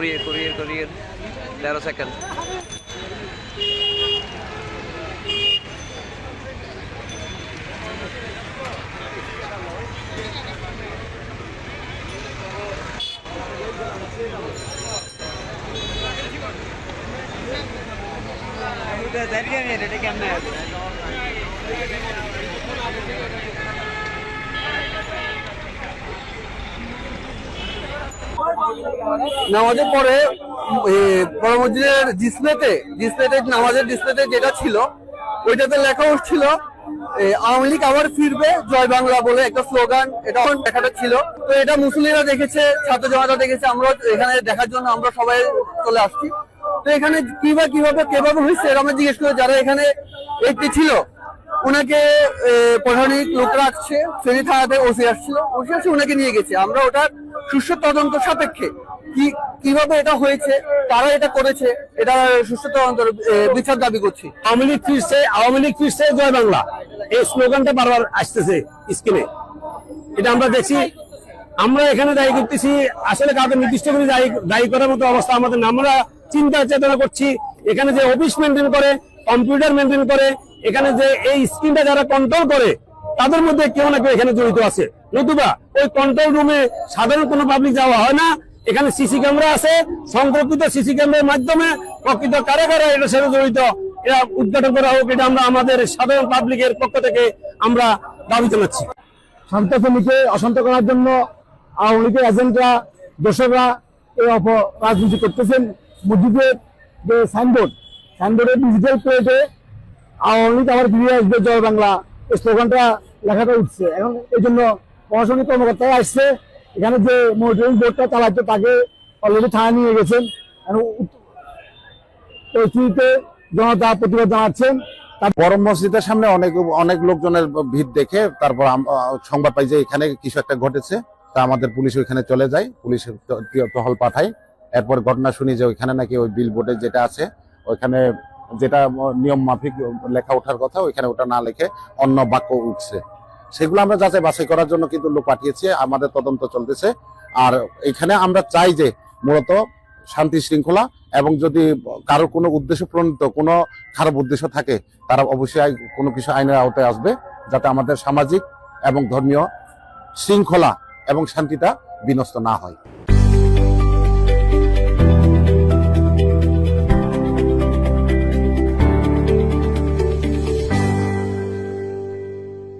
Courier 13 second. নামাজের পরে বড় মসজিদের ডিসপ্লেতে নামাজের ডিসপ্লেতে যেটা ছিল ওইটাতে লেখা উঠছিল আওয়ামী লীগ আবার ফিরবে জয় বাংলা বলে একটা স্লোগান, এটা লেখাটা ছিল। তো এটা মুসলিমরা দেখেছে, ছাত্র জনতা দেখেছে, আমরা এখানে দেখার জন্য আমরা সবাই চলে আসছি। তো এখানে কিভাবে হয়েছে আমরা জিজ্ঞেস করে যারা এখানে একটি ছিল ওনাকে প্রশাসনিক লোকরা আসছে, ফেনী থানাতে ওসি আসছে ওনাকে নিয়ে গেছে। আমরা ওটার সুষ্ঠু তদন্ত সাপেক্ষে কিভাবে এটা হয়েছে, কারা এটা করেছে, এটা সুষ্ঠু তদন্ত বিচার দাবি করছি। আওয়ামী লীগ ফিরছে জয় বাংলা এই স্লোগানটা বারবার আসতেছে স্ক্রিনে, এটা আমরা দেখছি। আমরা এখানে দায়ী করতেছি আসলে কাউকে নির্দিষ্ট করে দায়ী করার মতো অবস্থা আমাদের না। আমরা চিন্তা চেতনা করছি এখানে যে অফিস মেনটেন করে, কম্পিউটার মেনটেন করে, এখানে যে এই স্ক্রিনটা যারা কন্ট্রোল করে তাদের মধ্যে কেউ না কেউ এখানে জড়িত আছে, নতুবা ওই কন্ট্রোল রুমে সাধারণ কোনো পাবলিক যাওয়া হয় না। এখানে সিসি ক্যামেরা আছে, সংরক্ষিত সিসি ক্যামেরার মাধ্যমে প্রকৃত কারা এটার সাথে জড়িত এটা উদ্ঘাটন করা হোক, এটা আমরা আমাদের সাধারণ পাবলিকের পক্ষ থেকে আমরা দাবি জানাচ্ছি। শান্ত ফেনীকে অশান্ত করার জন্য আওয়ামী লীগের এজেন্টরা, দোসররা এই রাজনীতি করতেছেন। মসজিদের যে সাইনবোর্ডের ডিজিটাল প্লেটে আওয়ামী লীগ আবার ফিরে আসবে জয় বাংলা এই স্লোগানটা লেখাটা উঠছে। এখন এই জন্য প্রশাসনিক কর্মকর্তারা আসছে, এখানে যে মনিটরিং বোর্ডটা চালাচ্ছে তাকে অলরেডি থানায় নিয়ে গেছেন। পরিস্থিতিতে জনতা প্রতিবাদ জানাচ্ছেন। বড় মসজিদের সামনে অনেক লোকজনের ভিড় দেখে তারপর সংবাদ পাই যে এখানে কিছু একটা ঘটেছে। তা আমাদের পুলিশ ওইখানে চলে যায়, পুলিশ টহল পাঠায়। এরপর ঘটনা শুনি যে ওইখানে নাকি ওই বিল বোর্ডে যেটা আছে ওইখানে যেটা নিয়ম মাফিক লেখা ওঠার কথা ওইখানে ওটা না লিখে অন্য বাক্য উঠছে। সেগুলো আমরা যাচাই বাছাই করার জন্য কিন্তু লোক পাঠিয়েছি, আমাদের তদন্ত চলতেছে। আর এখানে আমরা চাই যে মূলত শান্তি শৃঙ্খলা, এবং যদি কারোর কোনো উদ্দেশ্য প্রণীত কোনো খারাপ উদ্দেশ্য থাকে তারা অবশ্যই কোনো কিছু আইনের আওতায় আসবে, যাতে আমাদের সামাজিক এবং ধর্মীয় শৃঙ্খলা এবং শান্তিটা বিনষ্ট না হয়।